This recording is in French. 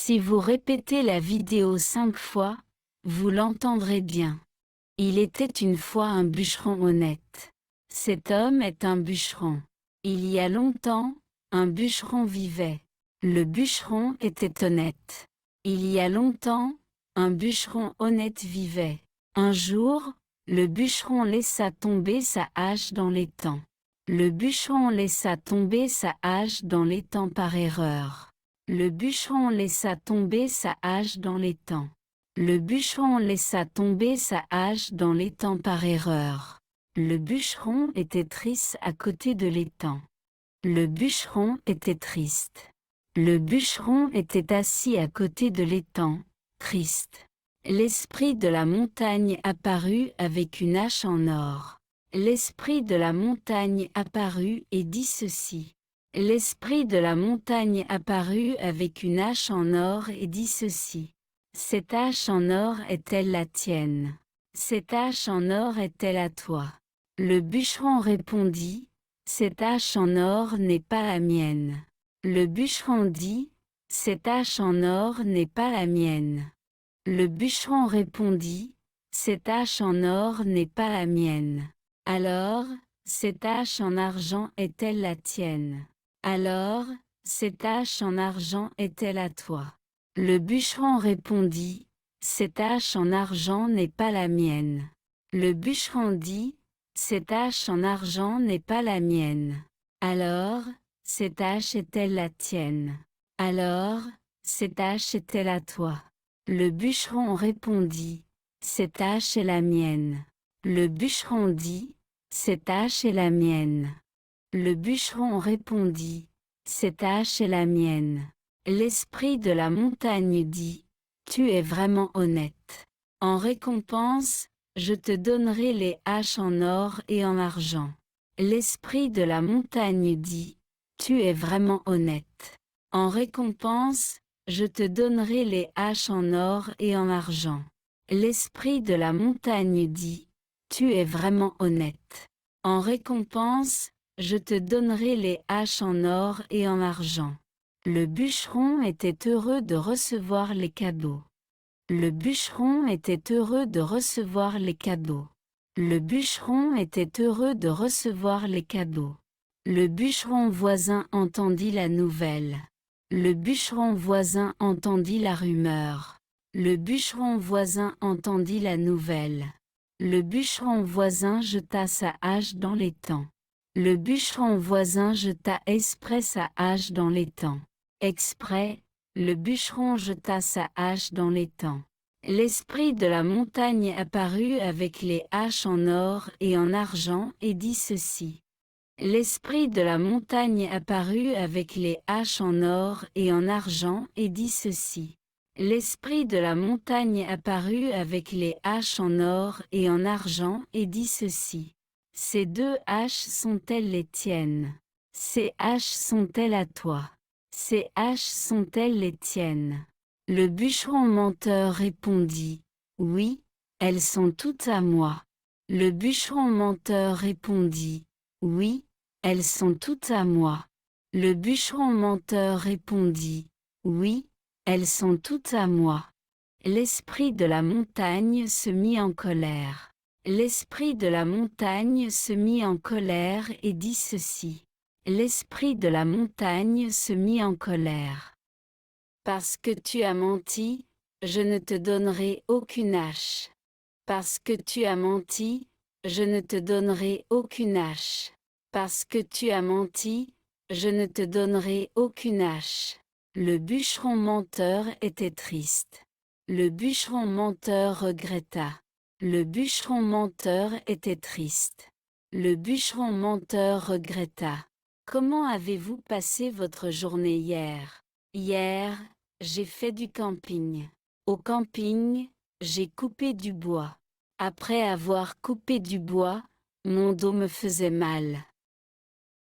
Si vous répétez la vidéo 5 fois, vous l'entendrez bien. Il était une fois un bûcheron honnête. Cet homme est un bûcheron. Il y a longtemps, un bûcheron vivait. Le bûcheron était honnête. Il y a longtemps, un bûcheron honnête vivait. Un jour, le bûcheron laissa tomber sa hache dans l'étang. Le bûcheron laissa tomber sa hache dans l'étang par erreur. Le bûcheron laissa tomber sa hache dans l'étang. Le bûcheron laissa tomber sa hache dans l'étang par erreur. Le bûcheron était triste à côté de l'étang. Le bûcheron était triste. Le bûcheron était assis à côté de l'étang, triste. L'esprit de la montagne apparut avec une hache en or. L'esprit de la montagne apparut et dit ceci. L'esprit de la montagne apparut avec une hache en or et dit ceci. Cette hache en or est-elle la tienne? Cette hache en or est-elle à toi? Le bûcheron répondit, cette hache en or n'est pas la mienne. Le bûcheron dit, cette hache en or n'est pas la mienne. Le bûcheron répondit, cette hache en or n'est pas la mienne. Alors, cette hache en argent est-elle la tienne? Alors, cette hache en argent est-elle à toi? Le bûcheron répondit, cette hache en argent n'est pas la mienne. Le bûcheron dit, cette hache en argent n'est pas la mienne. Alors, cette hache est-elle la tienne? Alors, cette hache est-elle à toi? Le bûcheron répondit, cette hache est la mienne. Le bûcheron dit, cette hache est la mienne. Le bûcheron répondit, cette hache est la mienne. L'esprit de la montagne dit, tu es vraiment honnête. En récompense, je te donnerai les haches en or et en argent. L'esprit de la montagne dit, tu es vraiment honnête. En récompense, je te donnerai les haches en or et en argent. L'esprit de la montagne dit, tu es vraiment honnête. En récompense, je te donnerai les haches en or et en argent. Le bûcheron était heureux de recevoir les cadeaux. Le bûcheron était heureux de recevoir les cadeaux. Le bûcheron était heureux de recevoir les cadeaux. Le bûcheron voisin entendit la nouvelle. Le bûcheron voisin entendit la rumeur. Le bûcheron voisin entendit la nouvelle. Le bûcheron voisin jeta sa hache dans l'étang. Le bûcheron voisin jeta exprès sa hache dans l'étang. Exprès, le bûcheron jeta sa hache dans l'étang. L'esprit de la montagne apparut avec les haches en or et en argent et dit ceci. L'esprit de la montagne apparut avec les haches en or et en argent et dit ceci. L'esprit de la montagne apparut avec les haches en or et en argent et dit ceci. Ces deux haches sont-elles les tiennes? Ces haches sont-elles à toi? Ces haches sont-elles les tiennes? Le bûcheron menteur répondit, oui, elles sont toutes à moi. Le bûcheron menteur répondit, oui, elles sont toutes à moi. Le bûcheron menteur répondit, oui, elles sont toutes à moi. L'esprit de la montagne se mit en colère. L'esprit de la montagne se mit en colère et dit ceci. L'esprit de la montagne se mit en colère. Parce que tu as menti, je ne te donnerai aucune hache. Parce que tu as menti, je ne te donnerai aucune hache. Parce que tu as menti, je ne te donnerai aucune hache. Le bûcheron menteur était triste. Le bûcheron menteur regretta. Le bûcheron menteur était triste. Le bûcheron menteur regretta. Comment avez-vous passé votre journée hier? Hier, j'ai fait du camping. Au camping, j'ai coupé du bois. Après avoir coupé du bois, mon dos me faisait mal.